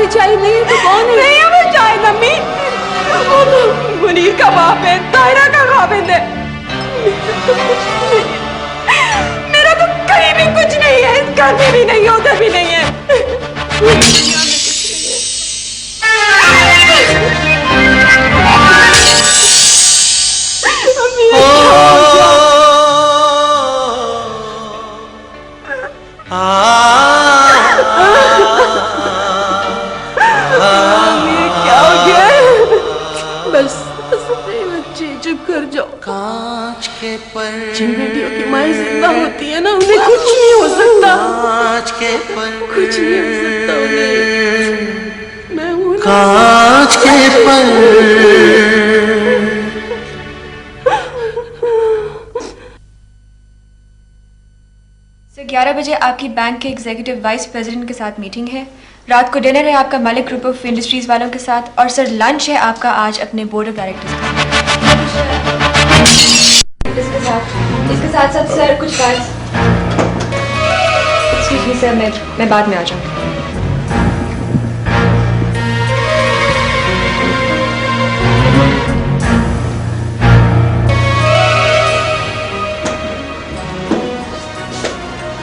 चाय नहीं है तो कौन है? नहीं है वो चाय नम्मी, वो तो मुनीर का बाप है, तायरा का खाविंद है। मेरा तो कहीं भी कुछ नहीं है, इस घर में भी नहीं है, उधर भी नहीं है। क्या हो गया? बस बच्चे चुप कर जाओ। कांच के पर जिन बेटियों की माँ जिंदा होती है ना, उन्हें कुछ नहीं हो सकता, कांच के पर कुछ नहीं हो सकता उन्हें। मैं हूँ ना। कांच के पर। सर 11 बजे आपकी बैंक के एग्जीक्यूटिव वाइस प्रेसिडेंट के साथ मीटिंग है। रात को डिनर है आपका मलिक ग्रुप ऑफ इंडस्ट्रीज वालों के साथ, और सर लंच है आपका आज अपने बोर्ड ऑफ डायरेक्टर्स के साथ। इसके साथ साथ सर कुछ बात। एक्सक्यूज मी सर, मैं बाद में आ जाऊँगी।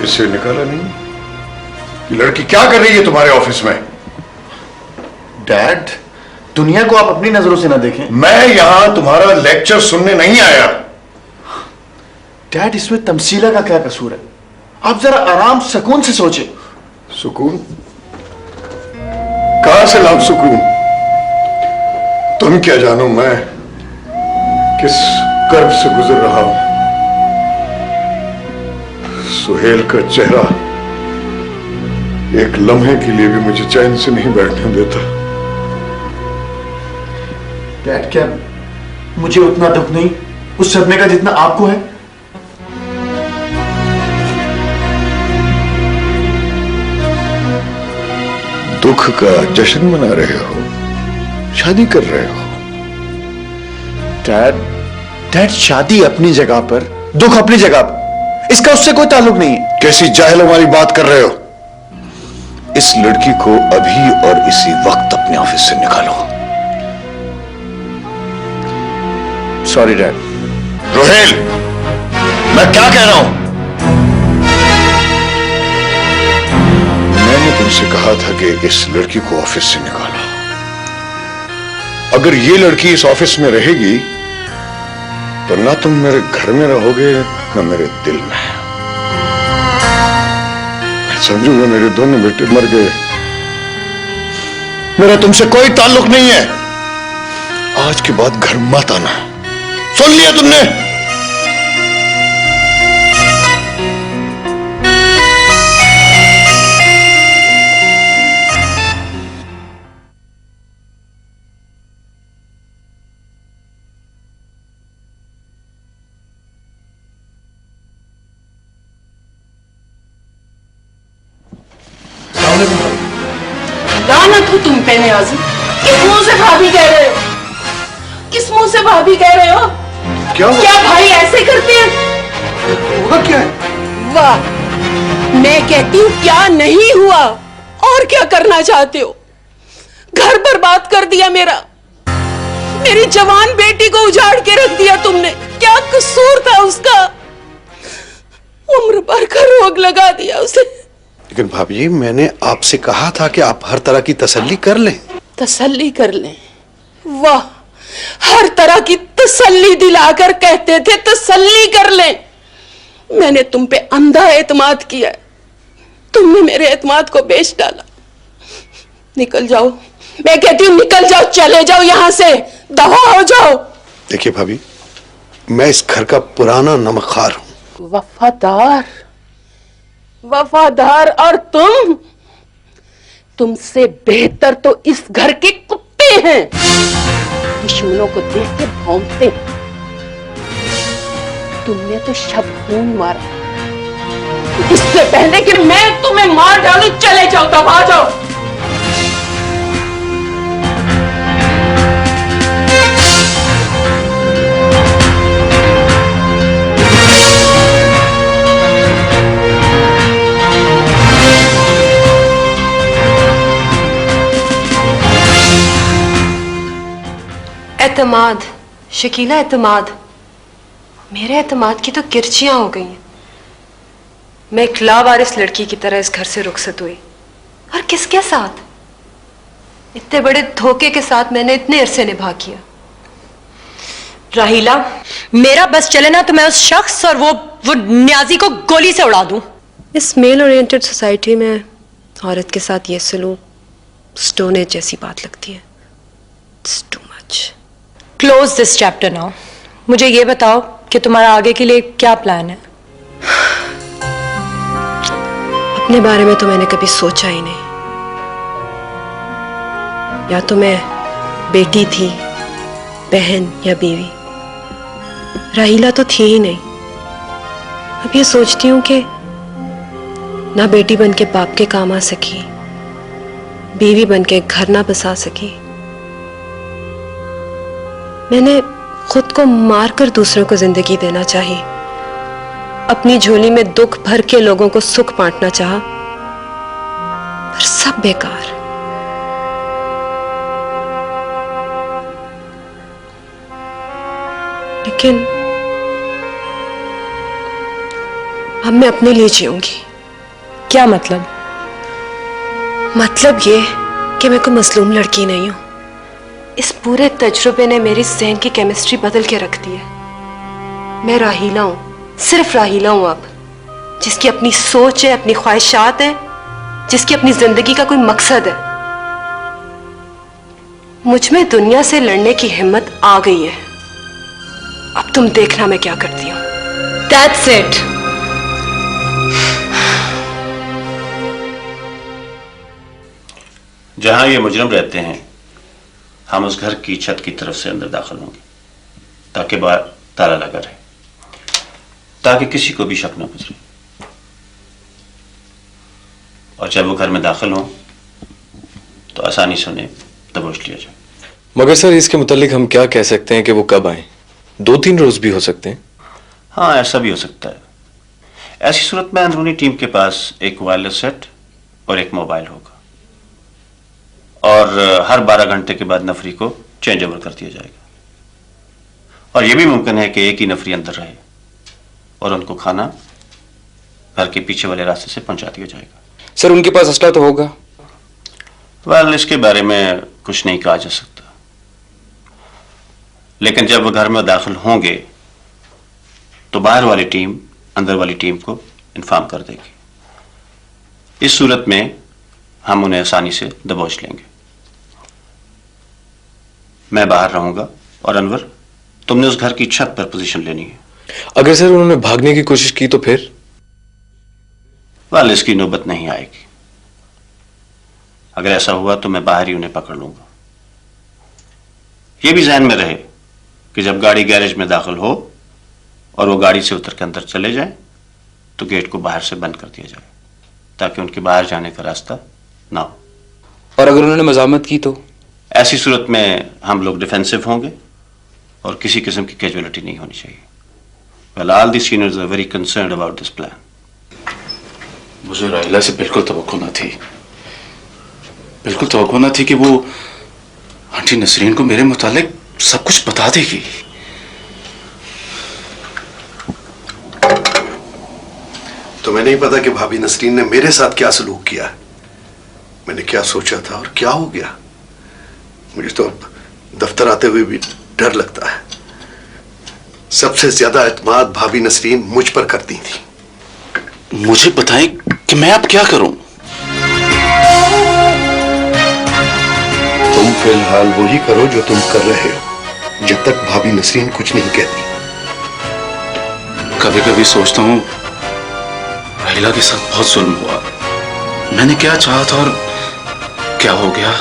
इसे निकाला नहीं? ये लड़की क्या कर रही है तुम्हारे ऑफिस में? डैड, दुनिया को आप अपनी नजरों से ना देखें। मैं यहां तुम्हारा लेक्चर सुनने नहीं आया। डैड, इसमें तमसीला का क्या कसूर है? आप जरा आराम सुकून से सोचें। सुकून? कहां से लाऊं सुकून? तुम क्या जानो मैं किस कर्ब से गुजर रहा हूं। सुहेल का चेहरा एक लम्हे के लिए भी मुझे चैन से नहीं बैठने देता। डैड, क्या मुझे उतना दुख नहीं उस सदमे का जितना आपको है? दुख का जश्न मना रहे हो, शादी कर रहे हो। डैड, शादी अपनी जगह पर, दुख अपनी जगह पर, इसका उससे कोई ताल्लुक नहीं है। कैसी जाहिलों वाली बात कर रहे हो? इस लड़की को अभी और इसी वक्त अपने ऑफिस से निकालो। Sorry dad. रोहेल, मैं क्या कह रहा हूं? मैंने तुमसे कहा था कि इस लड़की को ऑफिस से निकालो। अगर ये लड़की इस ऑफिस में रहेगी तो ना तुम मेरे घर में रहोगे ना मेरे दिल में। मैं समझूंगा मेरे दोनों बेटे मर गए। मेरा तुमसे कोई ताल्लुक नहीं है। आज के बाद घर मत आना। सुन लिया तुमने? लानत हो तुम पे नियाज़ी। किस मुंह से भाभी कह रहे हो? किस मुंह से भाभी कह रहे हो? क्या भाई ऐसे करते हैं? हुआ क्या है? वाह, मैं कहती हूँ क्या नहीं हुआ और क्या करना चाहते हो? घर बर्बाद कर दिया मेरा, मेरी जवान बेटी को उजाड़ के रख दिया तुमने। क्या कसूर था उसका? उम्र भर का रोग लगा दिया उसे। लेकिन भाभी जी, मैंने आपसे कहा था कि आप हर तरह की तसल्ली कर लें। तसल्ली कर लें? वाह, हर तरह की तसल्ली दिलाकर कहते थे तसल्ली कर लें। मैंने तुम पे अंधा एतमाद किया, तुमने मेरे एतमाद को बेच डाला। निकल जाओ, मैं कहती हूँ निकल जाओ, चले जाओ यहां से, दफा हो जाओ। देखिए भाभी, मैं इस घर का पुराना नमकखार हूं। वफादार? वफादार? और तुमसे बेहतर तो इस घर के कुत्ते हैं, दुश्मनों को देख के भौंकते। तुमने तो शबनून मारा, इससे पहले कि मैं तुम्हें मार डालूं। चले जाओ, दबा जाओ। एतमाद, शकीला एतमाद, मेरे एतमाद की तो किरचियां हो गई हैं। मैं एक लावारिस लड़की की तरह इस घर से रुखसत हुई, और किसके साथ? इतने बड़े धोखे के साथ मैंने इतने अरसे निभा किया। राहीला, मेरा बस चले ना तो मैं उस शख्स और वो न्याजी को गोली से उड़ा दूं। इस मेल ओरिएंटेड सोसाइटी में औरत के साथ ये सलूक स्टोन एज जैसी बात लगती है। It's too much. Close this chapter now. मुझे ये बताओ कि तुम्हारा आगे के लिए क्या प्लान है? अपने बारे में तो मैंने कभी सोचा ही नहीं। या तो मैं बेटी थी, बहन या बीवी। राहीला तो थी ही नहीं। अब ये सोचती हूं कि ना बेटी बन के बाप के काम आ सकी, बीवी बन के घर ना बसा सकी। मैंने खुद को मारकर दूसरों को जिंदगी देना चाहिए। अपनी झोली में दुख भर के लोगों को सुख बांटना चाहा, पर सब बेकार। लेकिन अब मैं अपने लिए जीऊंगी। क्या मतलब? मतलब ये कि मैं कोई मसलूम लड़की नहीं हूं। इस पूरे तजुर्बे ने मेरी ज़हन की केमिस्ट्री बदल के रख दी है। मैं राहीला हूं, सिर्फ राहीला हूं अब, जिसकी अपनी सोच है, अपनी ख्वाहिशात है, जिसकी अपनी जिंदगी का कोई मकसद है। मुझ में दुनिया से लड़ने की हिम्मत आ गई है। अब तुम देखना मैं क्या करती हूं। That's it. जहां ये मुजरिम रहते हैं, हम उस घर की छत की तरफ से अंदर दाखिल होंगे, ताकि बाहर ताला लगा रहे, ताकि किसी को भी शक न गुजरे। और जब वो घर में दाखिल हो तो आसानी से उन्हें दबोच लिया जाए। मगर सर, इसके मुतालिक हम क्या कह सकते हैं कि वो कब आए? 2-3 रोज भी हो सकते हैं। हाँ, ऐसा भी हो सकता है। ऐसी सूरत में अंदरूनी टीम के पास एक वायरलेस सेट और एक मोबाइल होगा, और हर 12 घंटे के बाद नफरी को चेंज ओवर कर दिया जाएगा। और यह भी मुमकिन है कि एक ही नफरी अंदर रहे और उनको खाना घर के पीछे वाले रास्ते से पहुंचा दिया जाएगा। सर, उनके पास असला तो होगा? वेल, इसके बारे में कुछ नहीं कहा जा सकता, लेकिन जब वो घर में दाखिल होंगे तो बाहर वाली टीम अंदर वाली टीम को इन्फॉर्म कर देगी। इस सूरत में हम उन्हें आसानी से दबोच लेंगे। मैं बाहर रहूंगा और अनवर, तुमने उस घर की छत पर पोजीशन लेनी है। अगर सर उन्होंने भागने की कोशिश की तो फिर? वाल, इसकी नौबत नहीं आएगी। अगर ऐसा हुआ तो मैं बाहर ही उन्हें पकड़ लूंगा। यह भी ज़हन में रहे कि जब गाड़ी गैरेज में दाखिल हो और वो गाड़ी से उतर के अंदर चले जाएं, तो गेट को बाहर से बंद कर दिया जाए, ताकि उनके बाहर जाने का रास्ता ना हो। और अगर उन्होंने मजामत की तो? ऐसी सूरत में हम लोग डिफेंसिव होंगे और किसी किस्म की कैजुअलिटी नहीं होनी चाहिए। Well, all the seniors are very concerned about this plan. मुझे राहीला से बिल्कुल तवक्को न थी, बिल्कुल तवक्को न थी कि वो आंटी नसरीन को मेरे मुतालिक सब कुछ बता देगी। तुम्हें नहीं पता कि भाभी नसरीन ने मेरे साथ क्या सलूक किया? मैंने क्या सोचा था और क्या हो गया? मुझे तो अब दफ्तर आते हुए भी डर लगता है। सबसे ज्यादा एतमाद भाभी नसरीन मुझ पर करती थी। मुझे बताएं कि मैं अब क्या करूं? तुम फिलहाल वही करो जो तुम कर रहे हो, जब तक भाभी नसरीन कुछ नहीं कहती। कभी कभी सोचता हूं राहीला के साथ बहुत जुल्म हुआ। मैंने क्या चाहा था और क्या हो गया।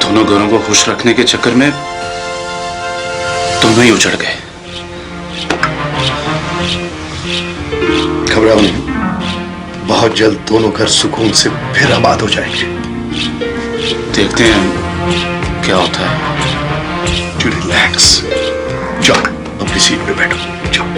दोनों घरों को खुश रखने के चक्कर में दोनों ही उजड़ गए। घबराओ नहीं, बहुत जल्द दोनों घर सुकून से फिर आबाद हो जाएंगे। देखते हैं क्या होता है। To relax. जाओ अपनी सीट पे बैठो, जाओ।